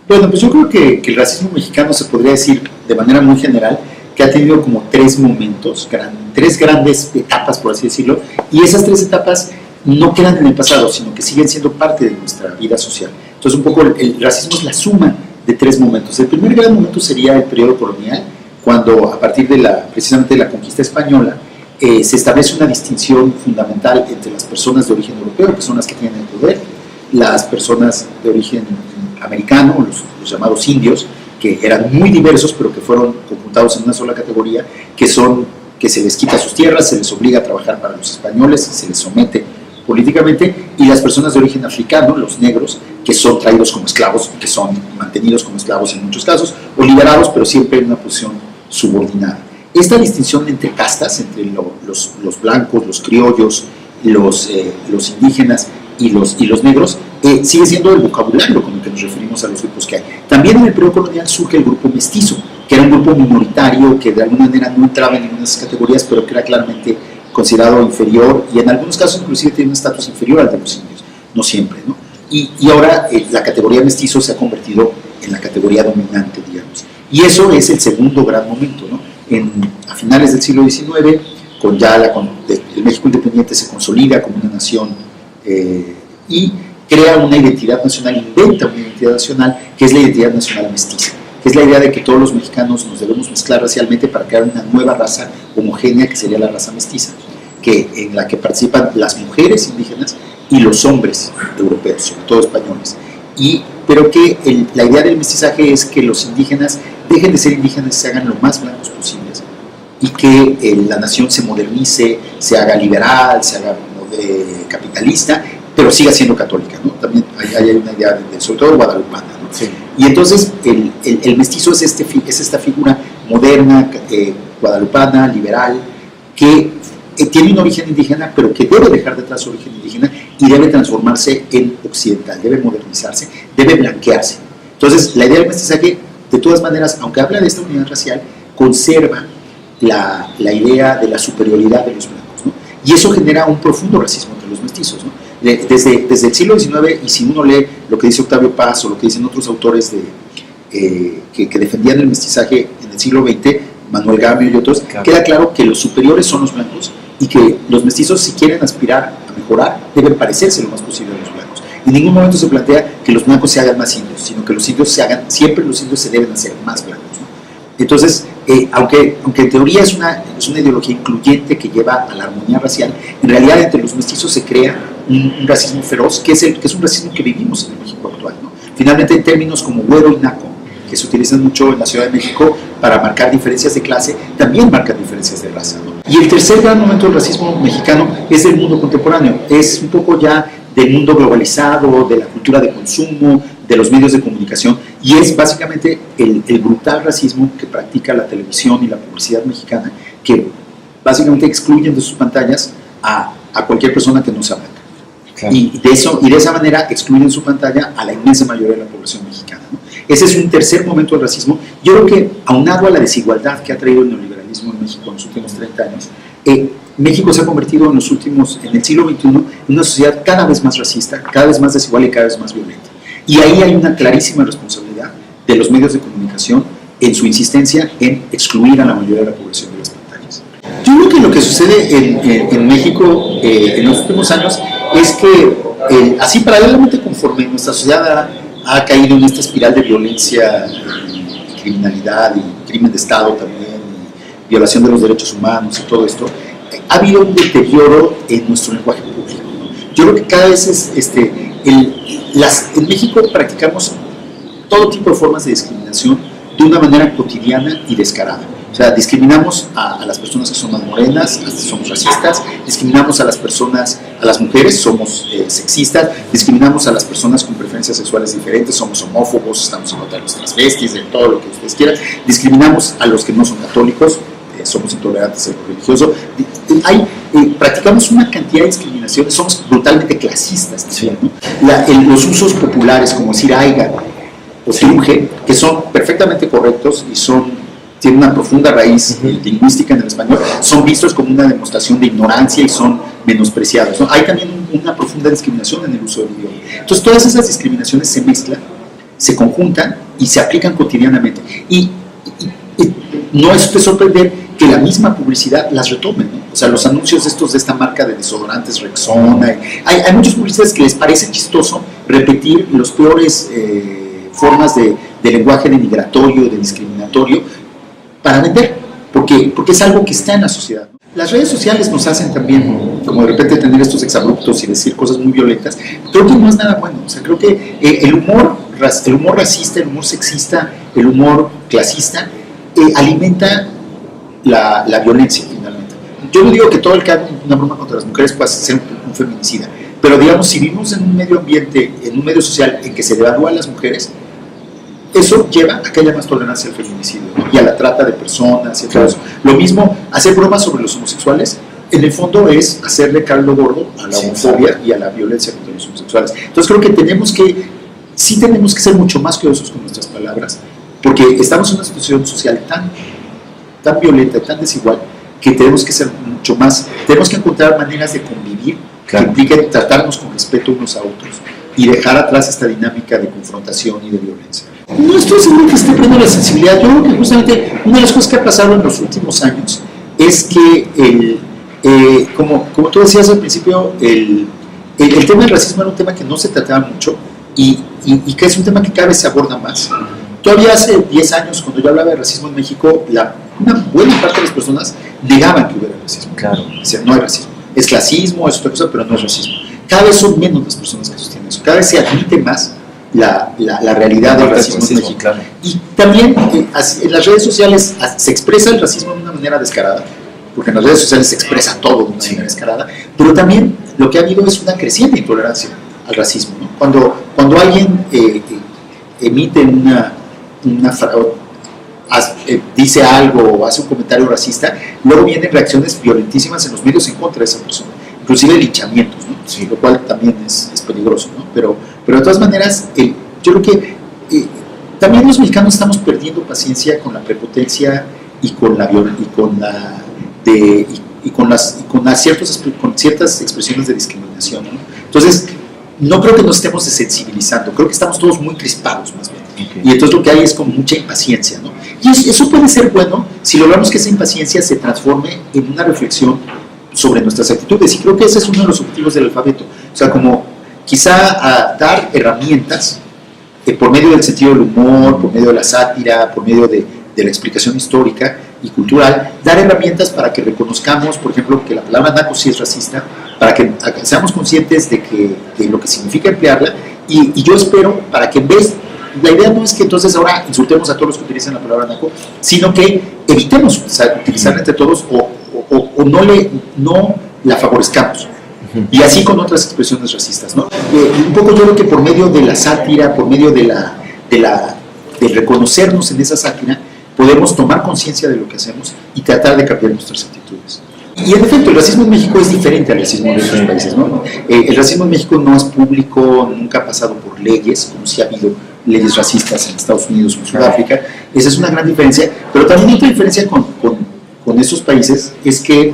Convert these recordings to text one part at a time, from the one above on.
Bueno, pues yo creo que el racismo mexicano se podría decir de manera muy general que ha tenido como tres momentos, tres grandes etapas, por así decirlo, y esas tres etapas no quedan en el pasado, sino que siguen siendo parte de nuestra vida social. Entonces, un poco el racismo es la suma de tres momentos. El primer gran momento sería el periodo colonial, cuando a partir de precisamente de la conquista española, se establece una distinción fundamental entre las personas de origen europeo, que son las que tienen el poder, las personas de origen americano, los llamados indios, que eran muy diversos, pero que fueron conjuntados en una sola categoría, que se les quita sus tierras, se les obliga a trabajar para los españoles, se les somete políticamente, y las personas de origen africano, los negros, que son traídos como esclavos, que son mantenidos como esclavos en muchos casos, o liberados, pero siempre en una posición subordinada. Esta distinción entre castas, entre los blancos, los criollos, los indígenas y los negros, sigue siendo el vocabulario con el que nos referimos a los grupos que hay. También en el periodo colonial surge el grupo mestizo, que era un grupo minoritario, que de alguna manera no entraba en ninguna de esas categorías, pero que era claramente considerado inferior, y en algunos casos inclusive tiene un estatus inferior al de los indios, no siempre, ¿no? Y ahora la categoría mestizo se ha convertido en la categoría dominante, digamos. Y eso es el segundo gran momento, ¿no? A finales del siglo XIX, el México independiente se consolida como una nación y crea una identidad nacional, inventa una identidad nacional que es la identidad nacional mestiza, que es la idea de que todos los mexicanos nos debemos mezclar racialmente para crear una nueva raza homogénea que sería la raza mestiza, en la que participan las mujeres indígenas y los hombres europeos, sobre todo españoles. Pero que la idea del mestizaje es que los indígenas dejen de ser indígenas y se hagan lo más blancos posibles, y que la nación se modernice, se haga liberal, se haga capitalista, pero siga siendo católica, ¿no? También hay una idea, sobre todo guadalupana, ¿no? Sí. Y entonces el mestizo es esta figura moderna, guadalupana, liberal, que tiene un origen indígena, pero que debe dejar detrás su origen indígena y debe transformarse en occidental, debe modernizarse, debe blanquearse. Entonces, la idea del mestizaje, de todas maneras, aunque habla de esta unidad racial, conserva la idea de la superioridad de los blancos, ¿no? Y eso genera un profundo racismo entre los mestizos, ¿no? Desde el siglo XIX, y si uno lee lo que dice Octavio Paz o lo que dicen otros autores que defendían el mestizaje en el siglo XX, Manuel Gamio y otros, claro, queda claro que los superiores son los blancos y que los mestizos, si quieren aspirar a mejorar, deben parecerse lo más posible a los blancos. En ningún momento se plantea que los blancos se hagan más indios, sino que los indios siempre los indios se deben hacer más blancos, ¿no? Entonces, aunque en teoría es una ideología incluyente que lleva a la armonía racial, en realidad entre los mestizos se crea un racismo feroz, que es un racismo que vivimos en el México actual, ¿no? Finalmente, en términos como güero y naco, que se utilizan mucho en la Ciudad de México para marcar diferencias de clase, también marcan diferencias de raza, ¿no? Y el tercer gran momento del racismo mexicano es del mundo contemporáneo, es un poco ya del mundo globalizado, de la cultura de consumo, de los medios de comunicación, y es básicamente el brutal racismo que practica la televisión y la publicidad mexicana, que básicamente excluyen de sus pantallas a cualquier persona que no sea blanca. Claro. Y de esa manera excluyen su pantalla a la inmensa mayoría de la población mexicana, ¿no? Ese es un tercer momento del racismo. Yo creo que, aunado a la desigualdad que ha traído el neoliberalismo en México en los últimos 30 años, México se ha convertido en el siglo XXI, en una sociedad cada vez más racista, cada vez más desigual y cada vez más violenta. Y ahí hay una clarísima responsabilidad de los medios de comunicación en su insistencia en excluir a la mayoría de la población de las pantallas. Yo creo que lo que sucede en México en los últimos años es que, así paralelamente conforme nuestra sociedad ha caído en esta espiral de violencia y criminalidad y crimen de Estado también, y violación de los derechos humanos y todo esto, ha habido un deterioro en nuestro lenguaje público, ¿no? Yo creo que cada vez en México practicamos todo tipo de formas de discriminación de una manera cotidiana y descarada. O sea, discriminamos a las personas que son más morenas, somos racistas, discriminamos a las mujeres, somos sexistas, discriminamos a las personas con preferencias sexuales diferentes, somos homófobos, estamos en contra de los transvestis, de todo lo que ustedes quieran, discriminamos a los que no son católicos, somos intolerantes a lo religioso. Practicamos una cantidad de discriminaciones, somos brutalmente clasistas, ¿no? Los usos populares como decir aiga o truje, que son perfectamente correctos y tienen una profunda raíz lingüística en el español, son vistos como una demostración de ignorancia y son menospreciados, ¿no? Hay también una profunda discriminación en el uso del idioma. Entonces todas esas discriminaciones se mezclan se conjuntan y se aplican cotidianamente. Y no es de sorprender que la misma publicidad las retome, ¿no? O sea, los anuncios estos de esta marca de desodorantes Rexona, hay muchas publicidades que les parece chistoso repetir los peores formas de lenguaje denigratorio, de discriminatorio, para vender, porque es algo que está en la sociedad, ¿no? Las redes sociales nos hacen también, como de repente tener estos exabruptos y decir cosas muy violentas. Creo que no es nada bueno. O sea, creo que el humor racista, el humor sexista, el humor clasista alimenta la violencia finalmente. Yo no digo que todo el que haga una broma contra las mujeres pueda ser un feminicida, pero digamos, si vivimos en un medio ambiente, en un medio social en que se devalúa a las mujeres, eso lleva a que haya más tolerancia al feminicidio, ¿no? Y a la trata de personas y todo eso. Lo mismo, hacer bromas sobre los homosexuales, en el fondo es hacerle caldo gordo a la homofobia y a la violencia contra los homosexuales. Entonces creo que tenemos que ser mucho más cuidadosos con nuestras palabras, porque estamos en una situación social tan violenta, tan desigual, que tenemos que ser mucho más, tenemos que encontrar maneras de convivir que impliquen tratarnos con respeto unos a otros y dejar atrás esta dinámica de confrontación y de violencia. No estoy seguro que esté perdiendo la sensibilidad. Yo creo que justamente una de las cosas que ha pasado en los últimos años es que, como tú decías al principio, el tema del racismo era un tema que no se trataba mucho y que es un tema que cada vez se aborda más. Todavía hace 10 años, cuando yo hablaba de racismo en México, una buena parte de las personas negaban que hubiera racismo. Claro. Decían, no hay racismo. Es clasismo, es otra cosa, pero no es racismo. Cada vez son menos las personas que sostienen eso. Cada vez se admite más la realidad del racismo en México. Claro. Y también en las redes sociales se expresa el racismo de una manera descarada, porque en las redes sociales se expresa todo de una manera descarada, pero también lo que ha habido es una creciente intolerancia al racismo, ¿no? Cuando alguien emite dice algo o hace un comentario racista, luego vienen reacciones violentísimas en los medios en contra de esa persona, inclusive linchamientos, ¿no? Sí. Lo cual también es peligroso, ¿no? Pero de todas maneras, yo creo que también los mexicanos estamos perdiendo paciencia con la prepotencia y con ciertas expresiones de discriminación, ¿no? Entonces, no creo que nos estemos desensibilizando, creo que estamos todos muy crispados más bien. Okay. Y entonces lo que hay es como mucha impaciencia, ¿no? Y eso puede ser bueno si logramos que esa impaciencia se transforme en una reflexión sobre nuestras actitudes, y creo que ese es uno de los objetivos del alfabeto. O sea, como quizá dar herramientas por medio del sentido del humor, por medio de la sátira, por medio de la explicación histórica y cultural, dar herramientas para que reconozcamos, por ejemplo, que la palabra naco sí es racista, para que seamos conscientes de lo que significa emplearla, y yo espero para que en vez, la idea no es que entonces ahora insultemos a todos los que utilizan la palabra naco, sino que evitemos utilizarla entre todos o no la favorezcamos. Y así con otras expresiones racistas, ¿no? Un poco yo creo que por medio de la sátira, por medio de reconocernos en esa sátira, podemos tomar conciencia de lo que hacemos y tratar de cambiar nuestras actitudes. Y en efecto, el racismo en México es diferente al racismo de otros países, ¿no? El racismo en México no es público, nunca ha pasado por leyes, como si ha habido leyes racistas en Estados Unidos o en Sudáfrica. Esa es una gran diferencia, pero también otra diferencia con esos países es que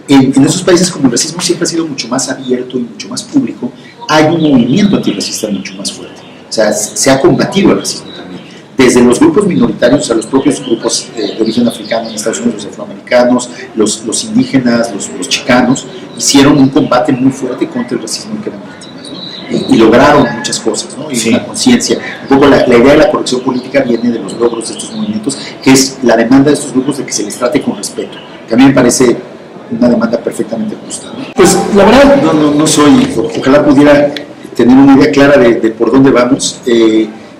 en esos países, como el racismo siempre ha sido mucho más abierto y mucho más público, hay un movimiento antirracista mucho más fuerte. O sea, se ha combatido el racismo también. Desde los grupos minoritarios a los propios grupos de origen africano en Estados Unidos, los afroamericanos, los indígenas, los chicanos, hicieron un combate muy fuerte contra el racismo que eran víctimas, ¿no? Y lograron muchas cosas, ¿no? Y una conciencia. Un poco la idea de la corrección política viene de los logros de estos movimientos, que es la demanda de estos grupos de que se les trate con respeto, que a mí me parece una demanda perfectamente justa, ¿no? Pues la verdad no soy, ojalá pudiera tener una idea clara de por dónde vamos.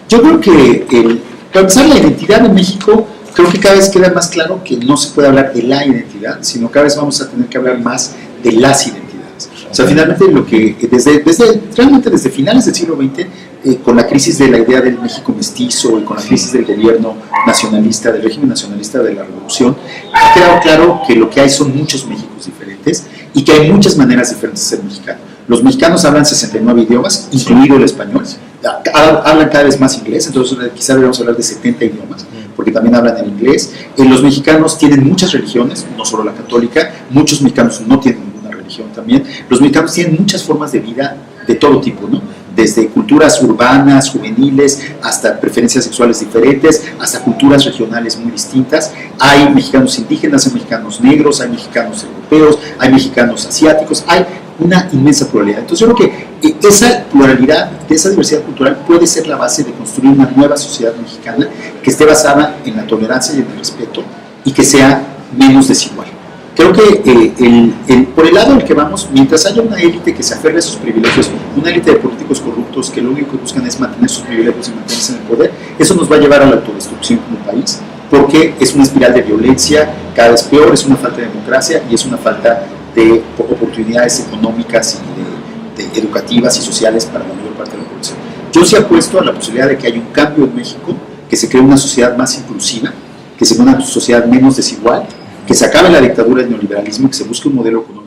Yo creo que para empezar, la identidad de México, creo que cada vez queda más claro que no se puede hablar de la identidad, sino cada vez vamos a tener que hablar más de las identidades. O sea, finalmente lo que realmente desde finales del siglo XX, con la crisis de la idea del México mestizo y con la crisis del gobierno nacionalista, del régimen nacionalista de la revolución, ha quedado claro que lo que hay son muchos Méxicos diferentes y que hay muchas maneras diferentes de ser mexicano. Los mexicanos hablan 69 idiomas, incluido el español, hablan cada vez más inglés, entonces quizá deberíamos hablar de 70 idiomas, porque también hablan en inglés. Los mexicanos tienen muchas religiones, no solo la católica, muchos mexicanos no tienen ninguna religión también. Los mexicanos tienen muchas formas de vida de todo tipo, ¿no? desde culturas urbanas, juveniles, hasta preferencias sexuales diferentes, hasta culturas regionales muy distintas. Hay mexicanos indígenas, hay mexicanos negros, hay mexicanos europeos, hay mexicanos asiáticos, hay una inmensa pluralidad. Entonces yo creo que esa pluralidad, esa diversidad cultural puede ser la base de construir una nueva sociedad mexicana que esté basada en la tolerancia y en el respeto y que sea menos desigual. Creo que por el lado en el que vamos, mientras haya una élite que se aferre a sus privilegios, una élite de políticos corruptos que lo único que buscan es mantener sus privilegios y mantenerse en el poder, eso nos va a llevar a la autodestrucción como país, porque es una espiral de violencia cada vez peor, es una falta de democracia y es una falta de oportunidades económicas y de educativas y sociales para la mayor parte de la población. Yo sí apuesto a la posibilidad de que haya un cambio en México, que se cree una sociedad más inclusiva, que sea una sociedad menos desigual, que se acabe la dictadura del neoliberalismo, que se busque un modelo económico